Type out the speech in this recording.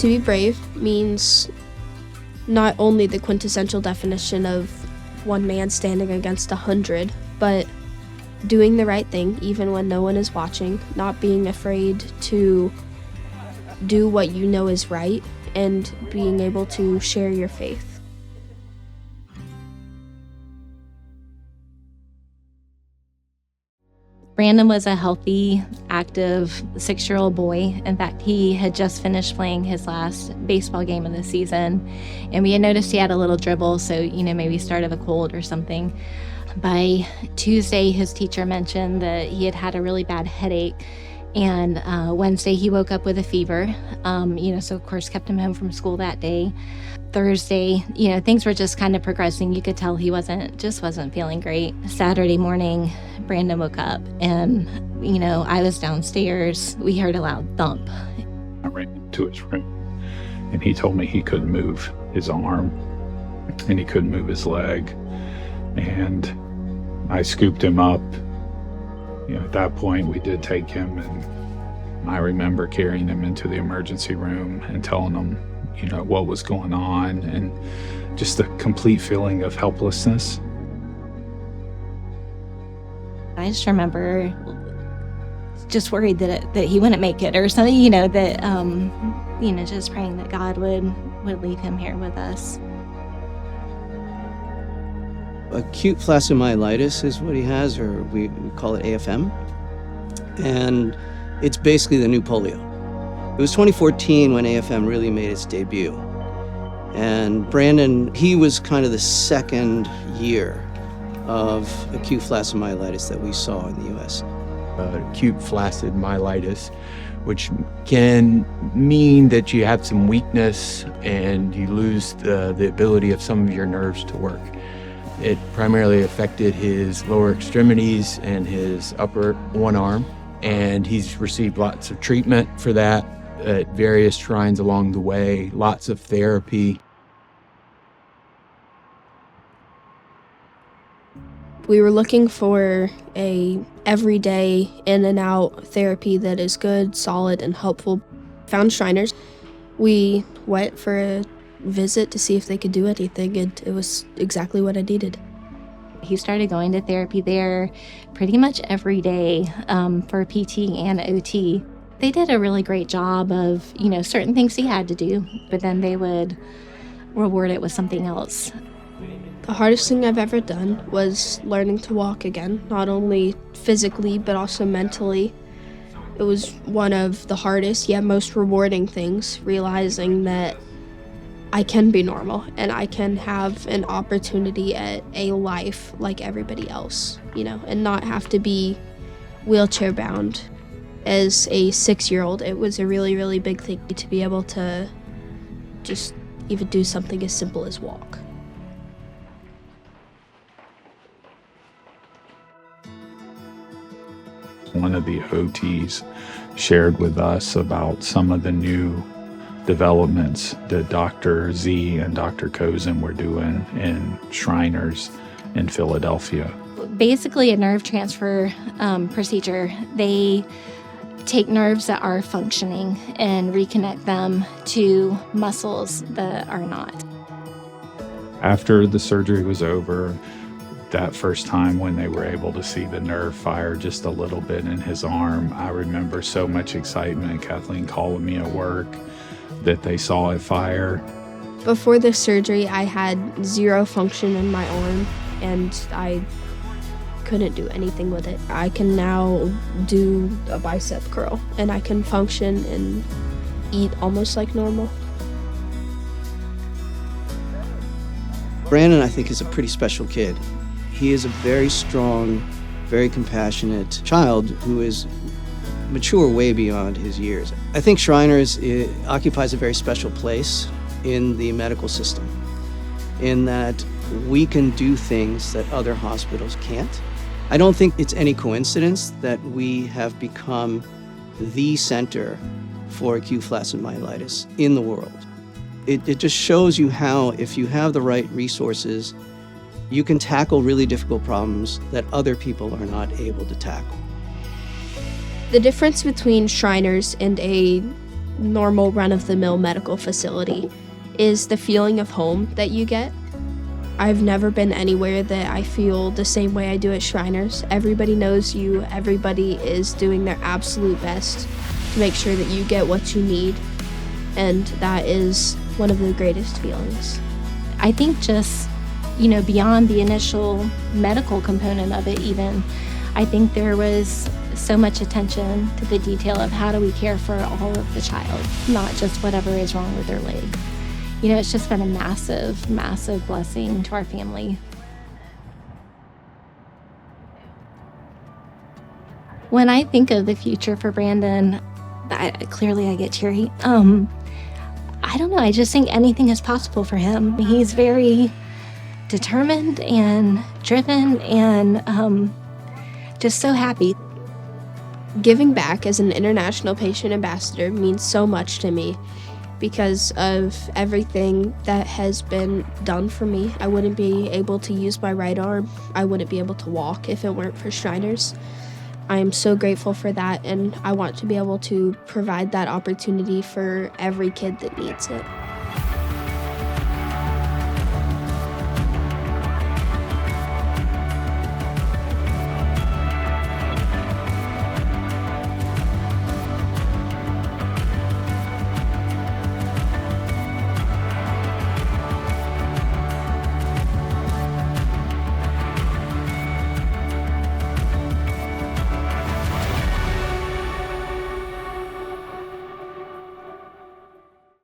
To be brave means not only the quintessential definition of one man standing against 100, but doing the right thing even when no one is watching, not being afraid to do what you know is right, and being able to share your faith. Brandon was a healthy, active 6-year-old boy. In fact, he had just finished playing his last baseball game of the season, and we had noticed he had a little dribble, so, maybe start of a cold or something. By Tuesday, his teacher mentioned that he had had a really bad headache, and Wednesday he woke up with a fever, so of course kept him home from school that day. Thursday, things were just kind of progressing. You could tell he wasn't feeling great. Saturday morning, Brandon woke up and, I was downstairs. We heard a loud thump. I ran into his room and he told me he couldn't move his arm and he couldn't move his leg. And I scooped him up. At that point we did take him, and I remember carrying him into the emergency room and telling him, what was going on, and just a complete feeling of helplessness. I just remember just worried that he wouldn't make it or something, just praying that God would leave him here with us. Acute flaccid myelitis is what he has, or we call it AFM. And it's basically the new polio. It was 2014 when AFM really made its debut. And Brandon, he was kind of the second year of acute flaccid myelitis that we saw in the U.S. Acute flaccid myelitis, which can mean that you have some weakness and you lose the ability of some of your nerves to work. It primarily affected his lower extremities and his upper one arm, and he's received lots of treatment for that at various shrines along the way, lots of therapy. We were looking for a everyday in and out therapy that is good, solid, and helpful. Found Shriners. We went for a visit to see if they could do anything, and it was exactly what I needed. He started going to therapy there pretty much every day for PT and OT. They did a really great job of, certain things he had to do, but then they would reward it with something else. The hardest thing I've ever done was learning to walk again, not only physically, but also mentally. It was one of the hardest, yet most rewarding things, realizing that I can be normal and I can have an opportunity at a life like everybody else, and not have to be wheelchair bound. As a 6-year-old, it was a really, really big thing to be able to just even do something as simple as walk. One of the OTs shared with us about some of the new developments that Dr. Z and Dr. Kozin were doing in Shriners in Philadelphia. Basically a nerve transfer procedure. They take nerves that are functioning and reconnect them to muscles that are not. After the surgery was over, that first time when they were able to see the nerve fire just a little bit in his arm, I remember so much excitement. Kathleen calling me at work that they saw it fire. Before the surgery, I had zero function in my arm, and I couldn't do anything with it. I can now do a bicep curl, and I can function and eat almost like normal. Brandon, I think, is a pretty special kid. He is a very strong, very compassionate child who is mature way beyond his years. I think Shriners occupies a very special place in the medical system, in that we can do things that other hospitals can't. I don't think it's any coincidence that we have become the center for acute flaccid myelitis in the world. It just shows you how, if you have the right resources, you can tackle really difficult problems that other people are not able to tackle. The difference between Shriners and a normal run-of-the-mill medical facility is the feeling of home that you get. I've never been anywhere that I feel the same way I do at Shriners. Everybody knows you. Everybody is doing their absolute best to make sure that you get what you need. And that is one of the greatest feelings. I think just, beyond the initial medical component of it even, I think there was so much attention to the detail of how do we care for all of the child, not just whatever is wrong with their leg. It's just been a massive, massive blessing to our family. When I think of the future for Brandon, clearly I get teary. I don't know, I just think anything is possible for him. He's very determined and driven and just so happy. Giving back as an international patient ambassador means so much to me because of everything that has been done for me. I wouldn't be able to use my right arm. I wouldn't be able to walk if it weren't for Shriners. I am so grateful for that, and I want to be able to provide that opportunity for every kid that needs it.